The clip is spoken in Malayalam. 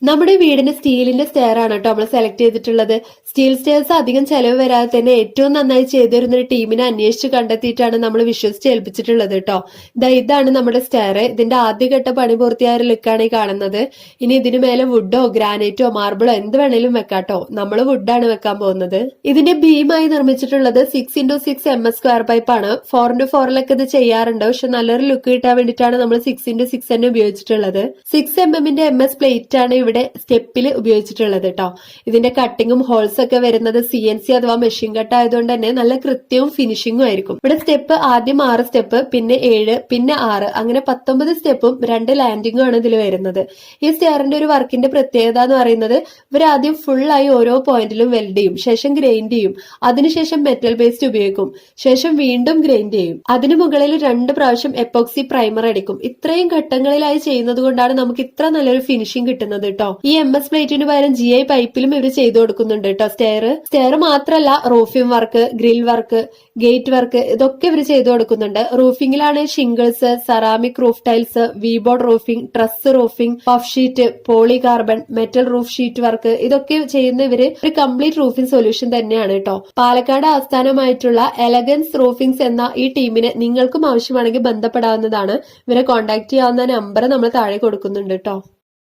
നമ്മുടെ വീടിന് സ്റ്റീലിന്റെ സ്റ്റെയർ ആണ് കേട്ടോ നമ്മൾ സെലക്ട് ചെയ്തിട്ടുള്ളത്. സ്റ്റീൽ സ്റ്റെയർസ് അധികം ചെലവ് വരാതെ തന്നെ ഏറ്റവും നന്നായി ചെയ്തു തരുന്ന ഒരു ടീമിനെ അന്വേഷിച്ച് കണ്ടെത്തിയിട്ടാണ് നമ്മൾ വിശ്വസിച്ച് ഏൽപ്പിച്ചിട്ടുള്ളത് കേട്ടോ. ഇതാണ് നമ്മുടെ സ്റ്റെയർ. ഇതിന്റെ ആദ്യഘട്ട പണി പൂർത്തിയായ ഒരു ലുക്കാണ് ഈ കാണുന്നത്. ഇനി ഇതിന് മേലെ വുഡോ ഗ്രാനൈറ്റോ മാർബിളോ എന്ത് വേണേലും വെക്കാട്ടോ. നമ്മൾ വുഡാണ് വെക്കാൻ പോകുന്നത്. ഇതിന്റെ ബീമായി നിർമ്മിച്ചിട്ടുള്ളത് 6x6 MS സ്ക്വയർ പൈപ്പ് ആണ്. 4x4 ഇത് ചെയ്യാറുണ്ട്. പക്ഷെ നല്ലൊരു ലുക്ക് കിട്ടാൻ വേണ്ടിയിട്ടാണ് നമ്മൾ 6x6 തന്നെ ഉപയോഗിച്ചിട്ടുള്ളത്. 6mm MS പ്ലേറ്റ് ആണ് ഇവിടെ സ്റ്റെപ്പിൽ ഉപയോഗിച്ചിട്ടുള്ളത് കേട്ടോ. ഇതിന്റെ കട്ടിങ്ങും ഹോൾസ് ഒക്കെ വരുന്നത് CNC അഥവാ മെഷീൻ കട്ട് ആയതുകൊണ്ട് തന്നെ നല്ല കൃത്യവും ഫിനിഷിംഗും ആയിരിക്കും. ഇവിടെ സ്റ്റെപ്പ് ആദ്യം 6 സ്റ്റെപ്പ്, പിന്നെ 7, പിന്നെ 6, അങ്ങനെ 19 സ്റ്റെപ്പും 2 ലാൻഡിങ്ങും ആണ് ഇതിൽ വരുന്നത്. ഈ സ്റ്റെയറിന്റെ ഒരു വർക്കിന്റെ പ്രത്യേകത എന്ന് പറയുന്നത് ഇവർ ആദ്യം ഫുള്ളായി ഓരോ പോയിന്റിലും വെൽഡ് ചെയ്യും, ശേഷം ഗ്രൈൻഡ് ചെയ്യും, അതിനുശേഷം മെറ്റൽ പേസ്റ്റ് ഉപയോഗിക്കും, ശേഷം വീണ്ടും ഗ്രൈൻഡ് ചെയ്യും, അതിനു മുകളിൽ 2 പ്രാവശ്യം എപ്പോക്സി പ്രൈമർ അടിക്കും. ഇത്രയും ഘട്ടങ്ങളിലായി ചെയ്യുന്നത് കൊണ്ടാണ് നമുക്ക് ഇത്ര നല്ലൊരു ഫിനിഷിംഗ് കിട്ടുന്നത് കേട്ടോ. ഈ MS പ്ലേറ്റിന് പകരം GI പൈപ്പിലും ഇവർ ചെയ്തു കൊടുക്കുന്നുണ്ട് കേട്ടോ. സ്റ്റെയർ മാത്രമല്ല, roofing work, grill work, gate work ഇതൊക്കെ ഇവർ ചെയ്തു കൊടുക്കുന്നുണ്ട്. റൂഫിംഗിലാണ് shingles, ceramic roof tiles, V board roofing, truss roofing, puff sheet, polycarbon, metal roof sheet work ഇതൊക്കെ ചെയ്യുന്ന ഇവര് ഒരു കംപ്ലീറ്റ് റൂഫിംഗ് സൊല്യൂഷൻ തന്നെയാണ് കേട്ടോ. പാലക്കാട് ആസ്ഥാനമായിട്ടുള്ള എലഗൻസ് റൂഫിംഗ്സ് എന്ന ഈ ടീമിനെ നിങ്ങൾക്കും ആവശ്യമാണെങ്കിൽ ബന്ധപ്പെടാവുന്നതാണ്. ഇവരെ കോൺടാക്ട് ചെയ്യാവുന്ന നമ്പർ നമ്മൾ താഴെ കൊടുക്കുന്നുണ്ട് കേട്ടോ.